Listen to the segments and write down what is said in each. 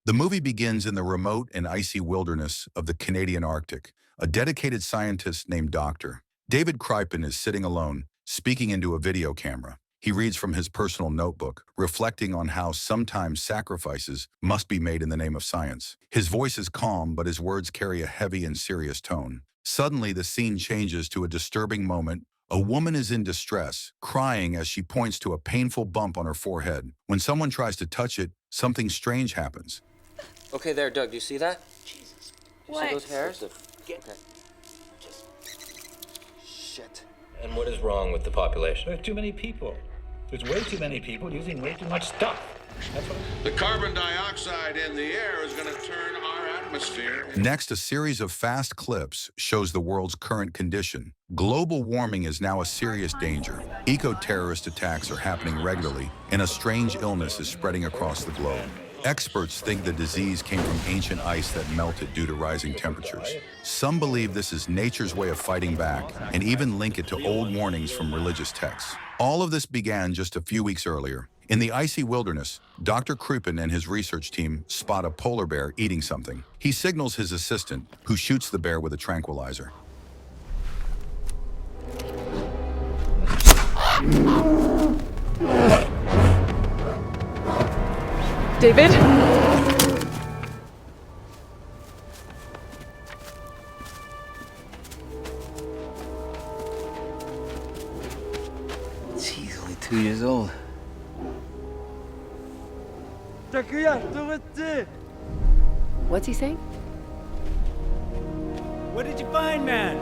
The movie begins in the remote and icy wilderness of the Canadian Arctic. A dedicated scientist named Dr. David Crippen is sitting alone, speaking into a video camera. He reads from his personal notebook, reflecting on how sometimes sacrifices must be made in the name of science. His voice is calm, but his words carry a heavy and serious tone. Suddenly, the scene changes to a disturbing moment. A woman is in distress, crying as she points to a painful bump on her forehead. When someone tries to touch it, something strange happens. Okay, there, Doug. Do you see that? Jesus. Do you see those hairs? Get. Okay. Shit. And what is wrong with the population? There's too many people. There's way too many people using way too much stuff. That's what. The carbon dioxide in the air is going to turn our atmosphere. Next, a series of fast clips shows the world's current condition. Global warming is now a serious danger. Eco-terrorist attacks are happening regularly, and a strange illness is spreading across the globe. Experts think the disease came from ancient ice that melted due to rising temperatures. Some believe this is nature's way of fighting back, and even link it to old warnings from religious texts. All of this began just a few weeks earlier. In the icy wilderness, Dr. Crippen and his research team spot a polar bear eating something. He signals his assistant, who shoots the bear with a tranquilizer. David? He's only 2 years old. What's he saying? What did you find, man?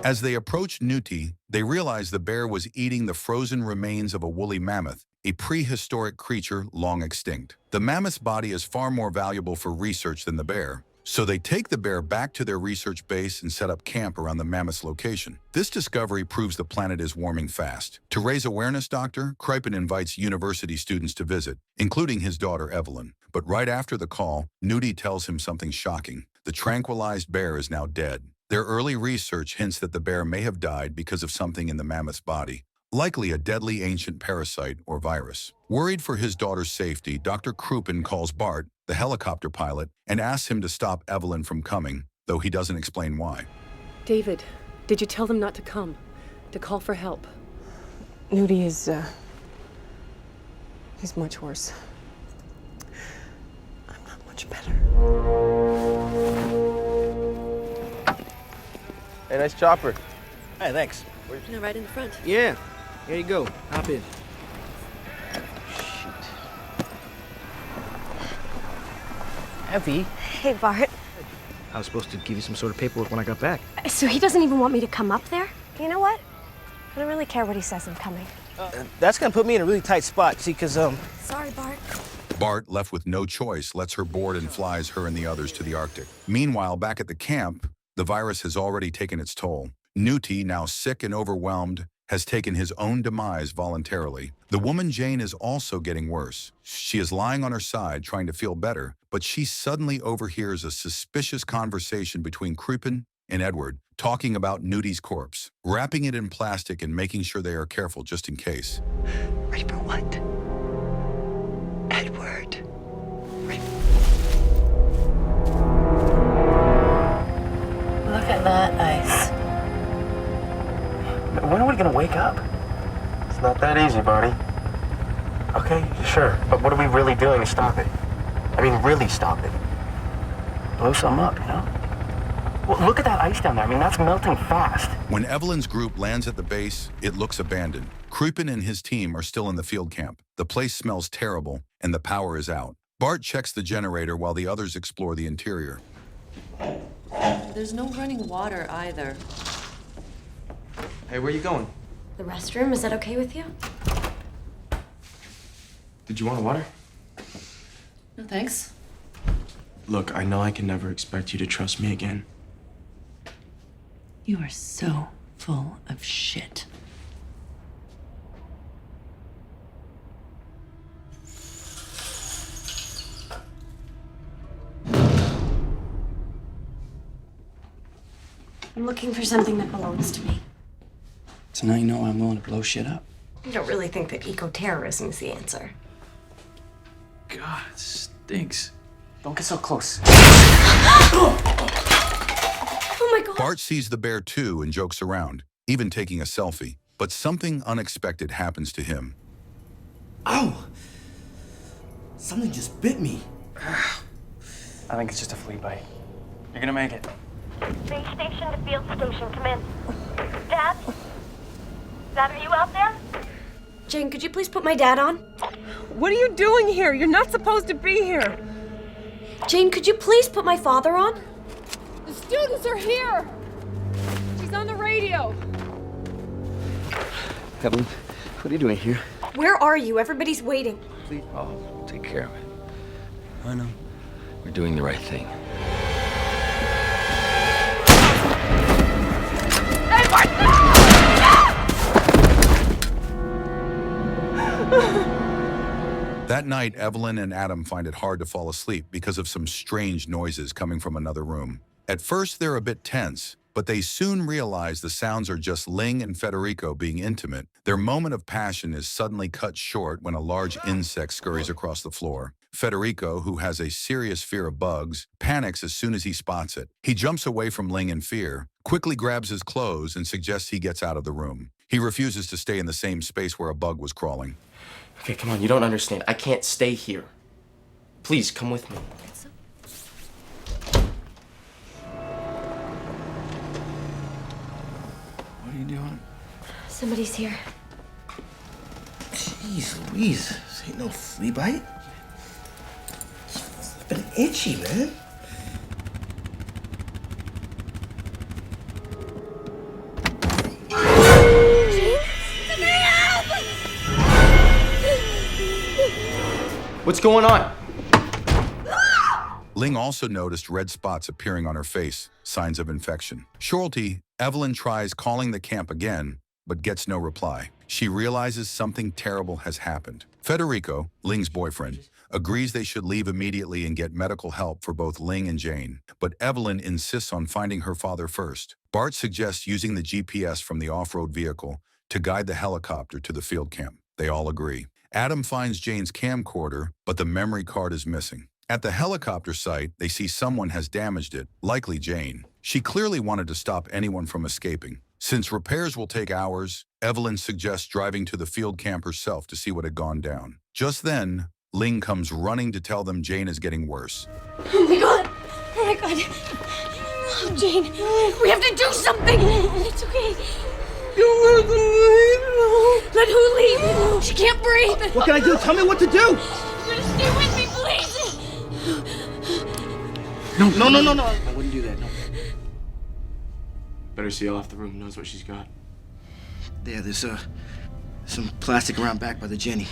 As they approach Nuti, they realize the bear was eating the frozen remains of a woolly mammoth, a prehistoric creature long extinct. The mammoth's body is far more valuable for research than the bear, so they take the bear back to their research base and set up camp around the mammoth's location. This discovery proves the planet is warming fast. To raise awareness, Dr. Crippen invites university students to visit, including his daughter Evelyn. But right after the call, Nuti tells him something shocking. The tranquilized bear is now dead. Their early research hints that the bear may have died because of something in the mammoth's body, likely a deadly ancient parasite or virus. Worried for his daughter's safety, Dr. Crippen calls Bart, the helicopter pilot, and asks him to stop Evelyn from coming, though he doesn't explain why. David, did you tell them not to come? To call for help? Nudie is, he's much worse. I'm not much better. Hey, nice chopper. Hey, thanks. No, right in the front. Yeah, here you go. Hop in. Shoot. Effie, Hey, Bart. I was supposed to give you some sort of paperwork when I got back. So he doesn't even want me to come up there? You know what? I don't really care what he says I'm coming. That's gonna put me in a really tight spot, see, because, Sorry, Bart. Bart, left with no choice, lets her board and flies her and the others to the Arctic. Meanwhile, back at the camp, the virus has already taken its toll. Nuti, now sick and overwhelmed, has taken his own demise voluntarily. The woman Jane is also getting worse. She is lying on her side, trying to feel better, but she suddenly overhears a suspicious conversation between Crippen and Edward, talking about Nuti's corpse, wrapping it in plastic and making sure they are careful just in case. Ready for what? Edward. Look at that ice. When are we gonna wake up? It's not that easy, buddy. Okay, sure, but what are we really doing to stop it? I mean, really stop it. Blow some up, you know? Well, look at that ice down there. I mean, that's melting fast. When Evelyn's group lands at the base, it looks abandoned. Crippen and his team are still in the field camp. The place smells terrible, and the power is out. Bart checks the generator while the others explore the interior. There's no running water either. Hey, where you going? The restroom, is that okay with you? Did you want water? No, thanks. Look, I know I can never expect you to trust me again. You are so full of shit. I'm looking for something that belongs to me. So now you know I'm willing to blow shit up. You don't really think that eco-terrorism is the answer? God, it stinks. Don't get so close. Oh my God. Bart sees the bear too and jokes around, even taking a selfie. But something unexpected happens to him. Ow! Something just bit me. I think it's just a flea bite. You're gonna make it. Base station to field station, come in. Dad? Dad, are you out there? Jane, could you please put my dad on? What are you doing here? You're not supposed to be here. Jane, could you please put my father on? The students are here. She's on the radio. Evelyn, what are you doing here? Where are you? Everybody's waiting. Please, I'll take care of it. I know. We're doing the right thing. That night, Evelyn and Adam find it hard to fall asleep because of some strange noises coming from another room. At first, they're a bit tense, but they soon realize the sounds are just Ling and Federico being intimate. Their moment of passion is suddenly cut short when a large insect scurries across the floor. Federico, who has a serious fear of bugs, panics as soon as he spots it. He jumps away from Ling in fear, quickly grabs his clothes, and suggests he gets out of the room. He refuses to stay in the same space where a bug was crawling. Okay, come on, you don't understand. I can't stay here. Please, come with me. What are you doing? Somebody's here. Jeez Louise, this ain't no flea bite. It's been itchy, man. What's going on? Ling also noticed red spots appearing on her face, signs of infection. Shorty, Evelyn tries calling the camp again, but gets no reply. She realizes something terrible has happened. Federico, Ling's boyfriend, agrees they should leave immediately and get medical help for both Ling and Jane, but Evelyn insists on finding her father first. Bart suggests using the GPS from the off-road vehicle to guide the helicopter to the field camp. They all agree. Adam finds Jane's camcorder, but the memory card is missing. At the helicopter site, they see someone has damaged it, likely Jane. She clearly wanted to stop anyone from escaping. Since repairs will take hours, Evelyn suggests driving to the field camp herself to see what had gone down. Just then, Ling comes running to tell them Jane is getting worse. Oh my God! Oh my God! Oh, Jane, we have to do something! It's okay. Let who leave? She can't breathe! What can I do? Tell me what to do! You're gonna stay with me, please! No. I wouldn't do that, no. Better see off the room knows what she's got. There, there's some plastic around back by the Jenny.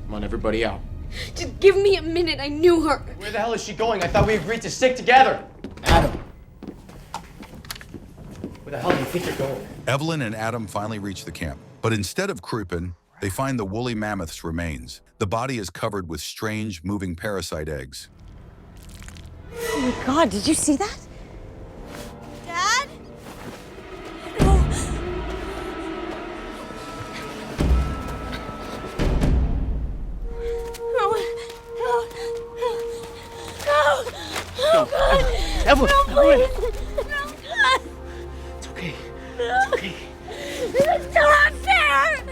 Come on, everybody out. Just give me a minute, I knew her! Where the hell is she going? I thought we agreed to stick together. Adam. Where the hell do you think you're going? Evelyn and Adam finally reach the camp, but instead of Krupin, they find the woolly mammoth's remains. The body is covered with strange, moving parasite eggs. Oh my God, did you see that? Dad? No. Evelyn! No, please! No, God! It's okay. It's okay. This is so unfair!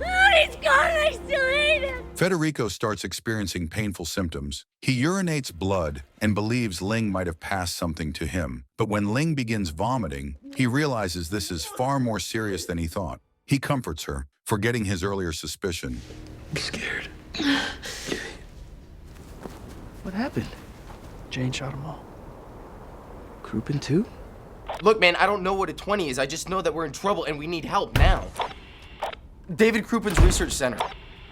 Oh, he's gone, I still hate him! Federico starts experiencing painful symptoms. He urinates blood and believes Ling might have passed something to him. But when Ling begins vomiting, he realizes this is far more serious than he thought. He comforts her, forgetting his earlier suspicion. I'm scared. What happened? Jane shot them all. Krupin too? Look, man, I don't know what a 20 is. I just know that we're in trouble and we need help now. David Krupin's research center.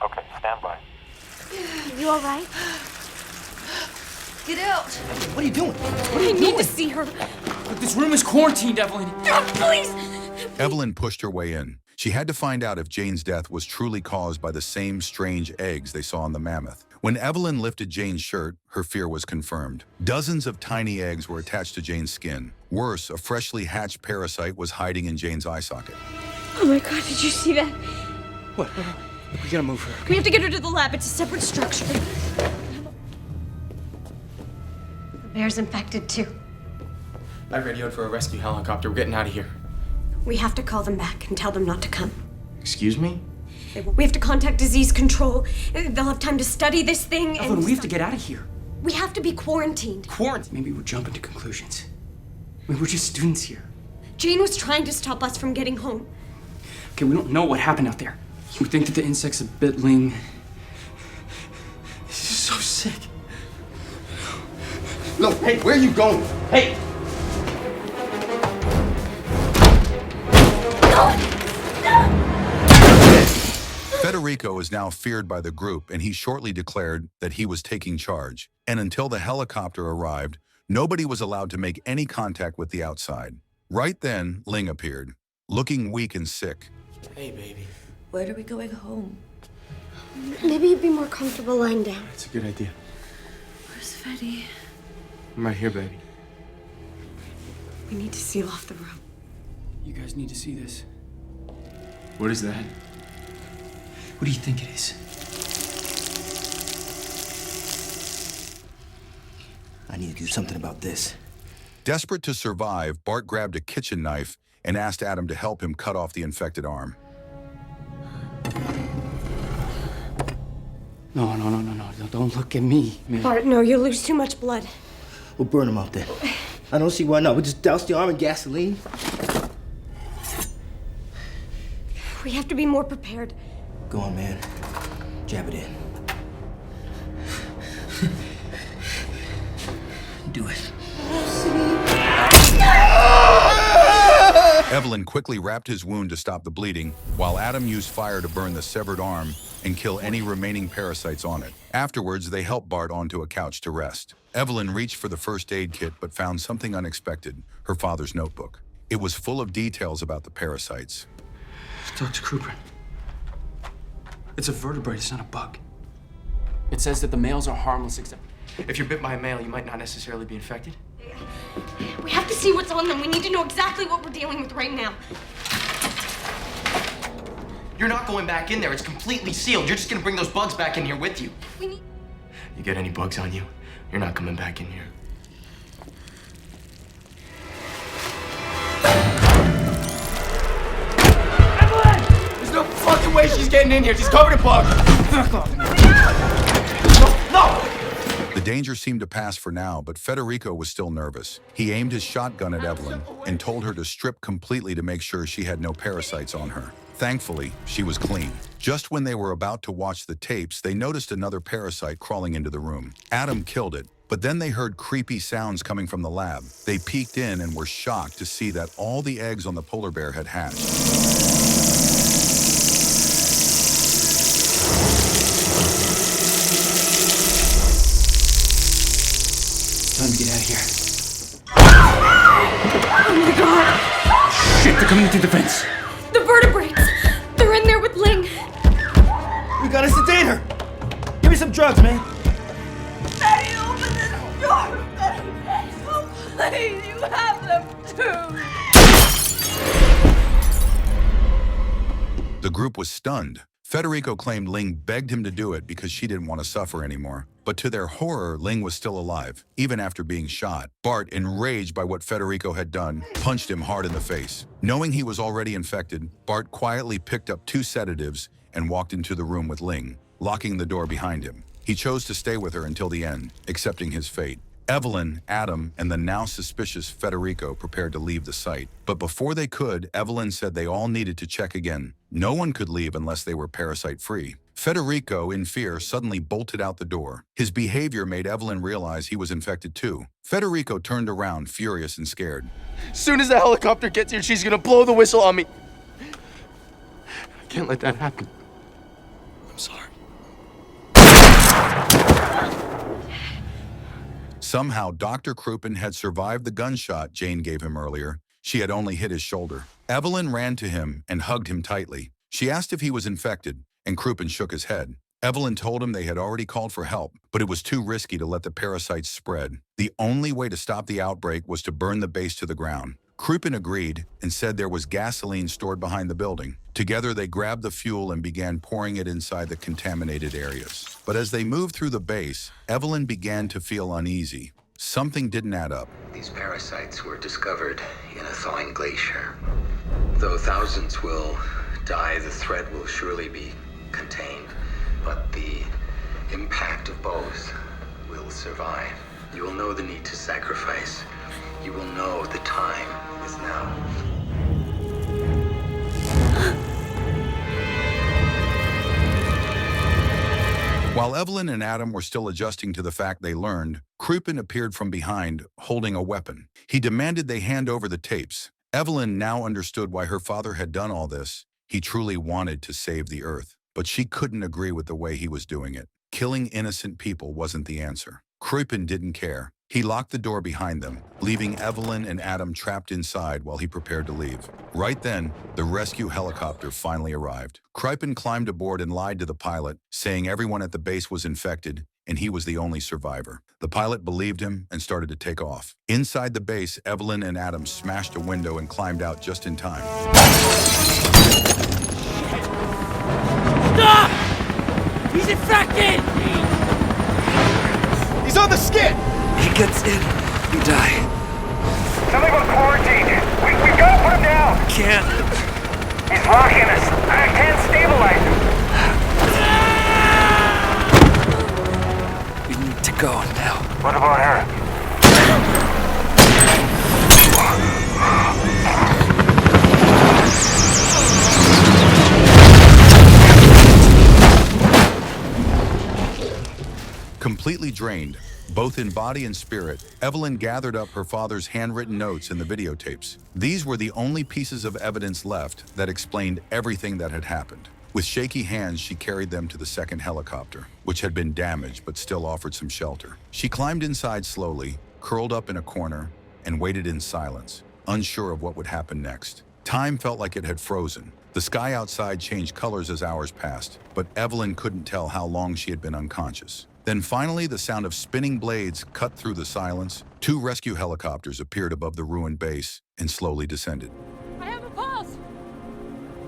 Okay, stand by. You all right? Get out! What are you doing? What are I you need doing? to see her. Look, this room is quarantined, Evelyn. No, please! Evelyn pushed her way in. She had to find out if Jane's death was truly caused by the same strange eggs they saw on the mammoth. When Evelyn lifted Jane's shirt, her fear was confirmed. Dozens of tiny eggs were attached to Jane's skin. Worse, a freshly hatched parasite was hiding in Jane's eye socket. Oh my God, did you see that? What? We gotta move her. We have to get her to the lab. It's a separate structure. The bear's infected too. I radioed for a rescue helicopter. We're getting out of here. We have to call them back and tell them not to come. Excuse me? We have to contact disease control. They'll have time to study this thing Evelyn, we have to get out of here. We have to be quarantined. Quarantine? Maybe we're jumping to conclusions. I mean, we're just students here. Jane was trying to stop us from getting home. Okay, we don't know what happened out there. We think that the insects have bit Ling. This is so sick. No, hey, where are you going? Hey! Federico is now feared by the group, and he shortly declared that he was taking charge. And until the helicopter arrived, nobody was allowed to make any contact with the outside. Right then, Ling appeared, looking weak and sick. Hey, baby. Where are we going home? Maybe you'd be more comfortable lying down. That's a good idea. Where's Freddy? I'm right here, baby. We need to seal off the room. You guys need to see this. What is that? What do you think it is? I need to do something about this. Desperate to survive, Bart grabbed a kitchen knife and asked Adam to help him cut off the infected arm. No, don't look at me, man. Bart, no, you'll lose too much blood. We'll burn him out then. I don't see why not. We'll just douse the arm in gasoline. We have to be more prepared. Go on, man. Jab it in. Do it. Evelyn quickly wrapped his wound to stop the bleeding, while Adam used fire to burn the severed arm and kill any remaining parasites on it. Afterwards, they helped Bart onto a couch to rest. Evelyn reached for the first aid kit but found something unexpected, her father's notebook. It was full of details about the parasites. Dr. Cooper. It's a vertebrate, it's not a bug. It says that the males are harmless except... If you're bit by a male, you might not necessarily be infected. We have to see what's on them. We need to know exactly what we're dealing with right now. You're not going back in there. It's completely sealed. You're just gonna bring those bugs back in here with you. You get any bugs on you, you're not coming back in here. There's no fucking way she's getting in here. She's covered in bugs. No! The danger seemed to pass for now, but Federico was still nervous. He aimed his shotgun at Evelyn and told her to strip completely to make sure she had no parasites on her. Thankfully, she was clean. Just when they were about to watch the tapes, they noticed another parasite crawling into the room. Adam killed it, but then they heard creepy sounds coming from the lab. They peeked in and were shocked to see that all the eggs on the polar bear had hatched. Time to get out of here. Oh my god! Shit, they're coming through the fence. The vertebrates! They're in there with Ling. We gotta sedate her. Give me some drugs, man. Betty, open this door! Betty, oh, please, you have them too! The group was stunned. Federico claimed Ling begged him to do it because she didn't want to suffer anymore. But to their horror, Ling was still alive, even after being shot. Bart, enraged by what Federico had done, punched him hard in the face. Knowing he was already infected, Bart quietly picked up 2 sedatives and walked into the room with Ling, locking the door behind him. He chose to stay with her until the end, accepting his fate. Evelyn, Adam, and the now suspicious Federico prepared to leave the site. But before they could, Evelyn said they all needed to check again. No one could leave unless they were parasite-free. Federico, in fear, suddenly bolted out the door. His behavior made Evelyn realize he was infected too. Federico turned around, furious and scared. As soon as the helicopter gets here, she's gonna blow the whistle on me. I can't let that happen. I'm sorry. Somehow, Dr. Crouppen had survived the gunshot Jane gave him earlier. She had only hit his shoulder. Evelyn ran to him and hugged him tightly. She asked if he was infected, and Crouppen shook his head. Evelyn told him they had already called for help, but it was too risky to let the parasites spread. The only way to stop the outbreak was to burn the base to the ground. Crouppen agreed and said there was gasoline stored behind the building. Together, they grabbed the fuel and began pouring it inside the contaminated areas. But as they moved through the base, Evelyn began to feel uneasy. something didn't add up. These parasites were discovered in a thawing glacier. Though thousands will die, the threat will surely be contained. But the impact of both will survive. You will know the need to sacrifice. You will know the time is now. While Evelyn and Adam were still adjusting to the fact they learned, Krupin appeared from behind, holding a weapon. He demanded they hand over the tapes. Evelyn now understood why her father had done all this. He truly wanted to save the Earth, but she couldn't agree with the way he was doing it. Killing innocent people wasn't the answer. Krupin didn't care. He locked the door behind them, leaving Evelyn and Adam trapped inside while he prepared to leave. Right then, the rescue helicopter finally arrived. Krupin climbed aboard and lied to the pilot, saying everyone at the base was infected and he was the only survivor. The pilot believed him and started to take off. Inside the base, Evelyn and Adam smashed a window and climbed out just in time. Stop! He's infected! He's on the skid! He gets in, we die. Something about quarantine. We've got to put him down. Can't. He's locking us. I can't stabilize him. We need to go now. What about her? Completely drained, both in body and spirit, Evelyn gathered up her father's handwritten notes and the videotapes. These were the only pieces of evidence left that explained everything that had happened. With shaky hands, she carried them to the second helicopter, which had been damaged but still offered some shelter. She climbed inside slowly, curled up in a corner, and waited in silence, unsure of what would happen next. Time felt like it had frozen. The sky outside changed colors as hours passed, but Evelyn couldn't tell how long she had been unconscious. Then finally, the sound of spinning blades cut through the silence. 2 rescue helicopters appeared above the ruined base and slowly descended. I have a pulse.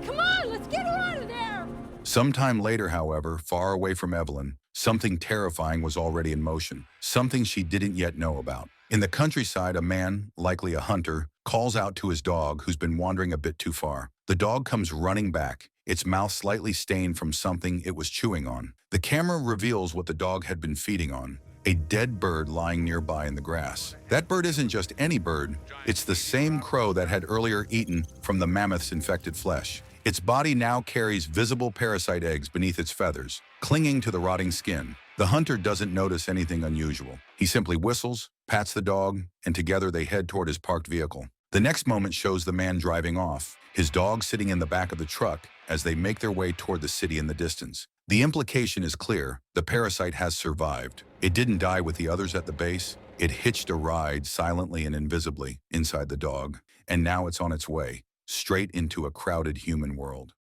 Come on, let's get her out of there. Sometime later, however, far away from Evelyn, something terrifying was already in motion, something she didn't yet know about. In the countryside, a man, likely a hunter, calls out to his dog who's been wandering a bit too far. The dog comes running back, its mouth slightly stained from something it was chewing on. The camera reveals what the dog had been feeding on, a dead bird lying nearby in the grass. That bird isn't just any bird, it's the same crow that had earlier eaten from the mammoth's infected flesh. Its body now carries visible parasite eggs beneath its feathers, clinging to the rotting skin. The hunter doesn't notice anything unusual. He simply whistles, pats the dog, and together they head toward his parked vehicle. The next moment shows the man driving off, his dog sitting in the back of the truck as they make their way toward the city in the distance. The implication is clear: the parasite has survived. It didn't die with the others at the base. It hitched a ride silently and invisibly inside the dog, and now it's on its way, straight into a crowded human world.